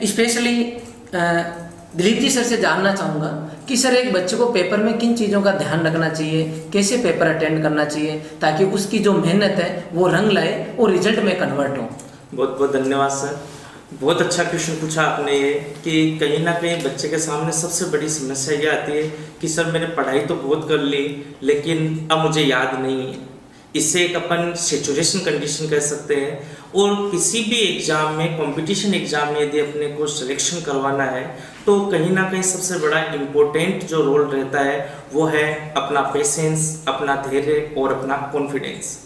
Specially Dilip ji sir से जानना चाहूँगा कि सर एक बच्चे को पेपर में किन चीज़ों का ध्यान रखना चाहिए, कैसे पेपर अटेंड करना चाहिए ताकि उसकी जो मेहनत है वो रंग लाए और रिजल्ट में कन्वर्ट हो। बहुत बहुत धन्यवाद सर, बहुत अच्छा क्वेश्चन पूछा आपने ये कि कहीं ना कहीं बच्चे के सामने सबसे बड़ी समस्या ये आती है कि सर मैंने पढ़ाई तो बहुत कर ली लेकिन अब मुझे याद नहीं है। इससे एक अपन सैचुरेशन कंडीशन कह सकते हैं। और किसी भी एग्ज़ाम में, कंपटीशन एग्ज़ाम में यदि अपने को सिलेक्शन करवाना है तो कहीं ना कहीं सबसे बड़ा इम्पोर्टेंट जो रोल रहता है वो है अपना पेशेंस, अपना धैर्य और अपना कॉन्फिडेंस।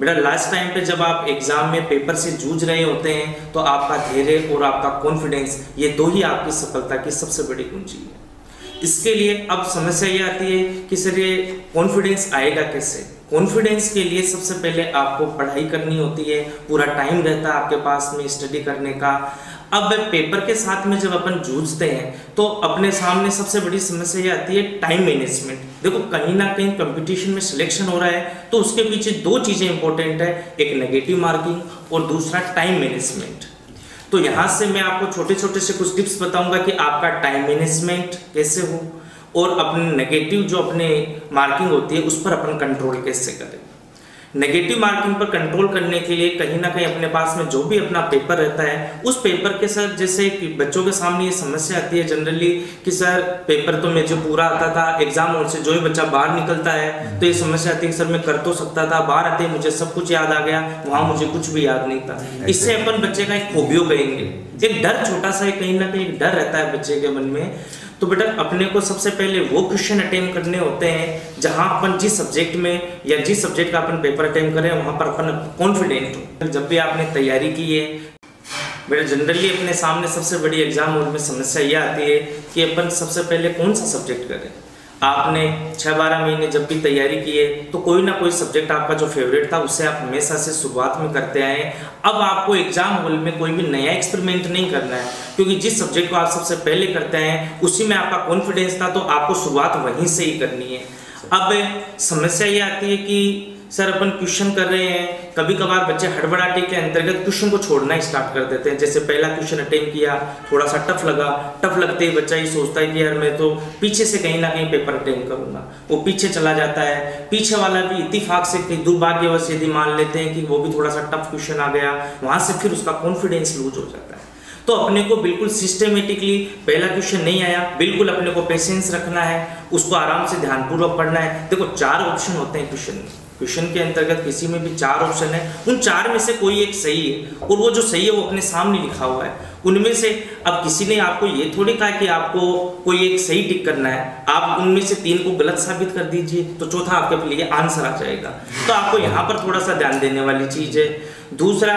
बेटा लास्ट टाइम पे जब आप एग्ज़ाम में पेपर से जूझ रहे होते हैं तो आपका धैर्य और आपका कॉन्फिडेंस, ये दो ही आपकी सफलता की सबसे बड़ी कुंजी है। इसके लिए अब समस्या ये आती है कि सर ये कॉन्फिडेंस आएगा कैसे। कॉन्फिडेंस के लिए सबसे पहले आपको पढ़ाई करनी होती है, पूरा टाइम रहता है आपके पास में स्टडी करने का। अब पेपर के साथ में जब अपन जूझते हैं तो अपने सामने सबसे बड़ी समस्या ये आती है टाइम मैनेजमेंट। देखो कहीं ना कहीं कंपटीशन में सिलेक्शन हो रहा है तो उसके पीछे दो चीज़ें इंपॉर्टेंट है, एक नेगेटिव मार्किंग और दूसरा टाइम मैनेजमेंट। तो यहाँ से मैं आपको छोटे छोटे से कुछ टिप्स बताऊंगा कि आपका टाइम मैनेजमेंट कैसे हो और अपने नेगेटिव जो अपने मार्किंग होती है उस पर अपन कंट्रोल कैसे करें। नेगेटिव मार्किंग पर कंट्रोल करने के लिए कहीं ना कहीं अपने पास में जो भी अपना पेपर रहता है उस पेपर के साथ, जैसे कि बच्चों के सामने ये समस्या आती है जनरली कि सर पेपर तो मुझे पूरा आता था, एग्जाम हॉल से जो ही बच्चा बाहर निकलता है तो ये समस्या आती है कि सर मैं कर तो सकता था, बाहर आते ही मुझे सब कुछ याद आ गया, वहाँ मुझे कुछ भी याद नहीं था। इससे अपन बच्चे का एक फोबियो कहेंगे, एक डर, छोटा सा कहीं ना कहीं डर रहता है बच्चे के मन में। तो बेटा अपने को सबसे पहले वो क्वेश्चन अटेम्प्ट करने होते हैं जहां अपन जिस सब्जेक्ट में या जिस सब्जेक्ट का अपन पेपर अटेम्प्ट करें वहां पर अपन कॉन्फिडेंट हो। जब भी आपने तैयारी की है बेटा जनरली अपने सामने सबसे बड़ी एग्जाम हॉल में समस्या ये आती है कि अपन सबसे पहले कौन सा सब्जेक्ट करें। आपने 6-12 महीने जब भी तैयारी की है तो कोई ना कोई सब्जेक्ट आपका जो फेवरेट था उससे आप हमेशा से शुरुआत में करते आए। अब आपको एग्जाम हॉल में कोई भी नया एक्सपेरिमेंट नहीं करना है क्योंकि जिस सब्जेक्ट को आप सबसे पहले करते हैं उसी में आपका कॉन्फिडेंस था तो आपको शुरुआत वहीं से ही करनी है। अब समस्या ये आती है कि सर अपन क्वेश्चन कर रहे हैं, कभी कभार बच्चे हड़बड़ाहट के अंतर्गत क्वेश्चन को छोड़ना स्टार्ट कर देते हैं। जैसे पहला क्वेश्चन अटेम्प्ट किया, थोड़ा सा टफ लगा, टफ लगते ही बच्चा ये सोचता है कि यार मैं तो पीछे से कहीं ना कहीं पेपर अटेम्प्ट करूंगा, वो पीछे चला जाता है। पीछे वाला भी इत्तेफाक से दुर्भाग्यवश यदि मान लेते हैं कि वो भी थोड़ा सा टफ क्वेश्चन आ गया, वहां से फिर उसका कॉन्फिडेंस लूज हो जाता है। तो अपने को बिल्कुल सिस्टमेटिकली पहला क्वेश्चन नहीं आया, बिल्कुल अपने को पेशेंस रखना है, उसको आराम से ध्यानपूर्वक पढ़ना है। देखो 4 ऑप्शन होते हैं क्वेश्चन में, क्वेश्चन के अंतर्गत किसी में भी 4 ऑप्शन है, उन 4 में से कोई एक सही है और वो जो सही है वो अपने सामने लिखा हुआ है। उनमें से अब किसी ने आपको ये थोड़ी कहा कि आपको कोई एक सही टिक करना है, आप उनमें से 3 को गलत साबित कर दीजिए तो चौथा आपके लिए आंसर आ जाएगा। तो आपको यहाँ पर थोड़ा सा ध्यान देने वाली चीज है। दूसरा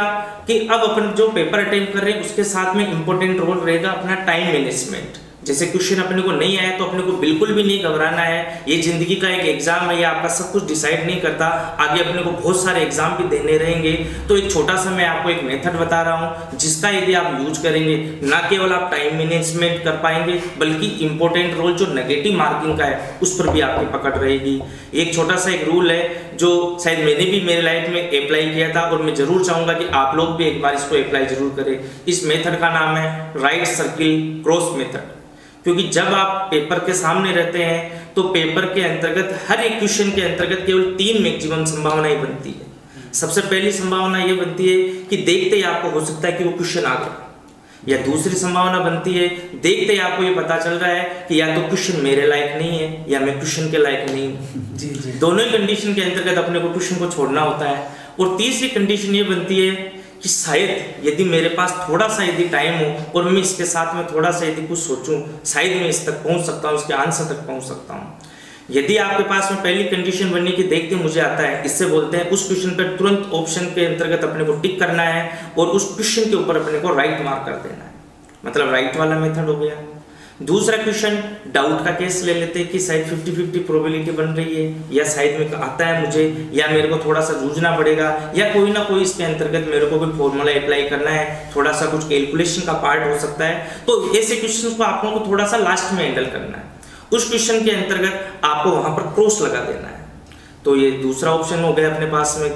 कि अब अपन जो पेपर अटेम्प्ट कर रहे हैं उसके साथ में इंपॉर्टेंट रोल रहेगा अपना टाइम मैनेजमेंट। जैसे क्वेश्चन अपने को नहीं आया तो अपने को बिल्कुल भी नहीं घबराना है, ये जिंदगी का एक एग्जाम है, ये आपका सब कुछ डिसाइड नहीं करता, आगे अपने को बहुत सारे एग्जाम भी देने रहेंगे। तो एक छोटा सा मैं आपको एक मेथड बता रहा हूँ जिसका यदि आप यूज करेंगे ना केवल आप टाइम मैनेजमेंट कर पाएंगे बल्कि इंपॉर्टेंट रोल जो नेगेटिव मार्किंग का है उस पर भी आपकी पकड़ रहेगी। एक छोटा सा एक रूल है जो शायद मैंने भी मेरी लाइफ में अप्लाई किया था और मैं जरूर चाहूंगा कि आप लोग भी एक बार इसको अप्लाई जरूर करें। इस मेथड का नाम है राइट सर्किल क्रॉस मेथड। क्योंकि जब आप पेपर के सामने रहते हैं तो पेपर के अंतर्गत हर एक क्वेश्चन के अंतर्गत केवल 3 मैक्सिमम संभावनाएं बनती है। सबसे पहली संभावना ये बनती है कि देखते ही आपको हो सकता है कि वो क्वेश्चन आ गया, या दूसरी संभावना बनती है देखते ही आपको ये पता चल रहा है कि या तो क्वेश्चन मेरे लायक नहीं है या मैं क्वेश्चन के लायक नहीं हूँ। दोनों ही कंडीशन के अंतर्गत अपने को क्वेश्चन को छोड़ना होता है। और तीसरी कंडीशन ये बनती है कि शायद यदि मेरे पास थोड़ा सा यदि टाइम हो और मैं इसके साथ में थोड़ा सा यदि कुछ सोचूं, शायद मैं इस तक पहुंच सकता हूं, इसके आंसर तक पहुंच सकता हूं। यदि आपके पास में पहली कंडीशन बनी कि देखते मुझे आता है, इससे बोलते हैं उस क्वेश्चन पर तुरंत ऑप्शन के अंतर्गत अपने को टिक करना है और उस क्वेश्चन के ऊपर अपने को राइट मार्क कर देना है, मतलब राइट वाला मेथड हो गया। दूसरा क्वेश्चन डाउट का केस ले लेते हैं कि शायद 50-50 प्रोबेबिलिटी बन रही है, या शायद में आता है मुझे, या मेरे को थोड़ा सा जूझना पड़ेगा, या कोई ना कोई इसके अंतर्गत मेरे को कोई फॉर्मूला अप्लाई करना है, थोड़ा सा कुछ कैलकुलेशन का पार्ट हो सकता है। तो ऐसे क्वेश्चन को आप लोगों को थोड़ा सा लास्ट में हैंडल करना है। उस क्वेश्चन के अंतर्गत आपको वहां पर क्रॉस लगा देना है। तो ये दूसरा ऑप्शन हो गया अपने पास में,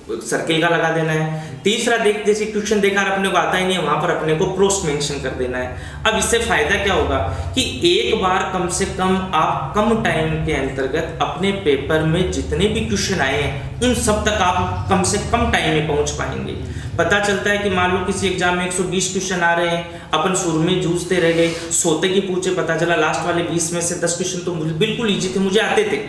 सर्किल का लगा देना है। तीसरा जैसे क्वेश्चन देखा अपने को आता ही नहीं है, वहां पर अपने को क्रॉस मेंशन कर देना है। अब इससे फायदा क्या होगा कि एक बार कम से कम आप कम टाइम के अंतर्गत अपने पेपर में जितने भी क्वेश्चन आए हैं उन सब तक आप कम से कम टाइम में पहुंच पाएंगे। पता चलता है कि मान लो किसी एग्जाम में 120 क्वेश्चन आ रहे हैं, अपन शुरू में जूझते रह गए, सोते की पूछे, पता चला लास्ट वाले 20 में से 10 क्वेश्चन तो बिल्कुल ईजी थे, मुझे आते थे।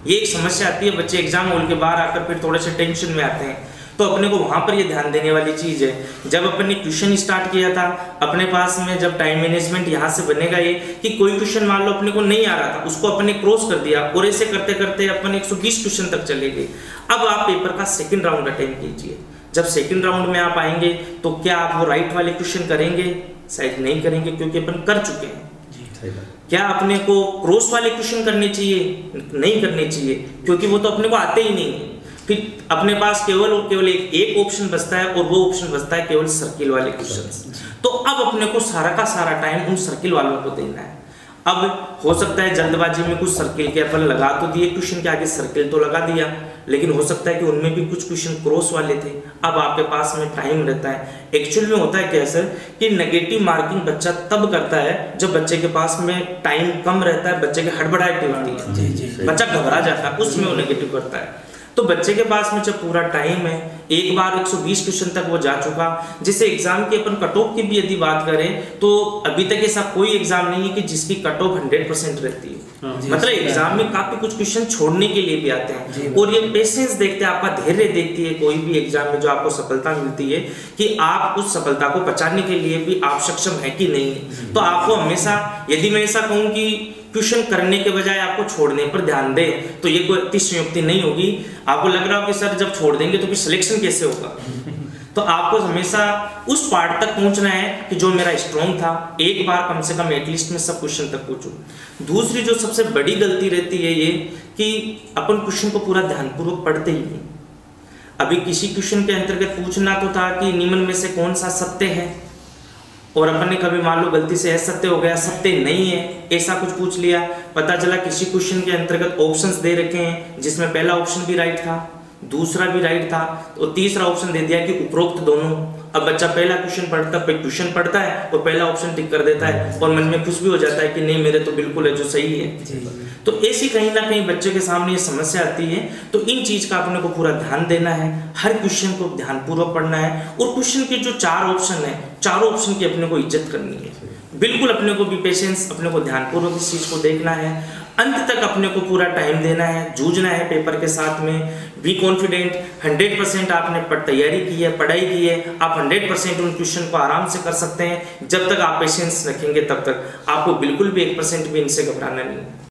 ये एक समस्या आती है, बच्चे एग्जाम हॉल के बाहर आकर फिर थोड़े से टेंशन में आते हैं। तो अपने को वहां पर ये ध्यान देने वाली चीज है। जब अपन ने क्वेश्चन स्टार्ट किया था अपने पास में, जब टाइम मैनेजमेंट यहाँ से बनेगा ये कि कोई क्वेश्चन मान लो अपने को नहीं आ रहा था, उसको अपने क्रॉस कर दिया और ऐसे करते करते अपन 120 क्वेश्चन तक चले गए। अब आप पेपर का सेकंड राउंड अटेम्प्ट कीजिए। जब सेकंड राउंड में आप आएंगे तो क्या आप वो राइट वाले क्वेश्चन करेंगे? शायद नहीं करेंगे, क्योंकि अपन कर चुके हैं। क्या अपने को क्रॉस वाले क्वेश्चन करने चाहिए? नहीं करने चाहिए, क्योंकि वो तो अपने को आते ही नहीं है। फिर अपने पास केवल और केवल एक ऑप्शन बचता है, और वो ऑप्शन बचता है केवल सर्किल वाले क्वेश्चन। तो अब अपने को सारा का सारा टाइम उन सर्किल वालों को देना है। अब हो सकता है जल्दबाजी में कुछ सर्किल के अपन लगा तो दिए, क्वेश्चन के आगे सर्किल तो लगा दिया, लेकिन हो सकता है कि उनमें भी कुछ क्वेश्चन क्रॉस वाले थे। अब आपके पास में टाइम रहता है। एक्चुअल में होता है क्या सर कि नेगेटिव मार्किंग बच्चा तब करता है जब बच्चे के पास में टाइम कम रहता है, बच्चे की हड़बड़ाहट होती है, बच्चा घबरा जाता है, उसमें वो नेगेटिव करता है। तो बच्चे के पास में जब पूरा टाइम है, एक बार 120 क्वेश्चन तक वो जा चुका, जिससे एग्जाम की अपन कट ऑफ की भी यदि बात करें तो अभी तक ऐसा कोई एग्जाम नहीं है कि जिसकी कट ऑफ 100% रहती है। मतलब एग्जाम में काफी कुछ क्वेश्चन छोड़ने के लिए भी आते हैं, और ये पेशेंस देखते हैं, आपका धैर्य देखती है कोई भी एग्जाम में जो आपको सफलता मिलती है कि आप उस सफलता को पचाने के लिए भी आप सक्षम है कि नहीं है। तो आपको हमेशा, यदि मैं ऐसा कहूँ कि क्वेश्चन करने के बजाय आपको छोड़ने पर ध्यान दे, तो ये कोई अतिशयोक्ति नहीं होगी। आपको लग रहा हो कि सर जब छोड़ देंगे तो फिर सिलेक्शन कैसे होगा? तो आपको हमेशा उस पार्ट तक पहुंचना है कि जो मेरा स्ट्रॉन्ग था, एक बार कम से कम एटलीस्ट में सब क्वेश्चन तक पहुंचूं। दूसरी जो सबसे बड़ी गलती रहती है ये कि अपन क्वेश्चन को पूरा ध्यानपूर्वक पढ़ते ही नहीं। अभी किसी क्वेश्चन के अंतर्गत पूछना तो था कि निम्न में से कौन सा सत्य है, और अपन ने कभी मान लो गलती से असत्य हो गया, सत्य नहीं है, ऐसा कुछ पूछ लिया। पता चला किसी क्वेश्चन के अंतर्गत ऑप्शंस दे रखे हैं जिसमें पहला ऑप्शन भी राइट था, दूसरा भी राइट था, तो तीसरा ऑप्शन दे दिया कि उपरोक्त दोनों। अब बच्चा पहला क्वेश्चन पढ़ता है और पहला ऑप्शन टिक कर देता है, और मन में खुश भी हो जाता है कि नहीं मेरे तो बिल्कुल है जो सही है। तो ऐसी कहीं ना कहीं बच्चे के सामने ये समस्या आती है। तो इन चीज का अपने को पूरा ध्यान देना है, हर क्वेश्चन को ध्यानपूर्वक पढ़ना है, और क्वेश्चन के जो 4 ऑप्शन है, चारों ऑप्शन की अपने को इज्जत करनी है। बिल्कुल अपने को भी पेशेंस, अपने को ध्यानपूर्वक इस चीज को देखना है, अंत तक अपने को पूरा टाइम देना है, जूझना है पेपर के साथ में। बी कॉन्फिडेंट, 100% आपने तैयारी की है, पढ़ाई की है, आप 100% उन क्वेश्चन को आराम से कर सकते हैं। जब तक आप पेशेंस रखेंगे तब तक आपको बिल्कुल भी 1% भी इनसे घबराना नहीं है।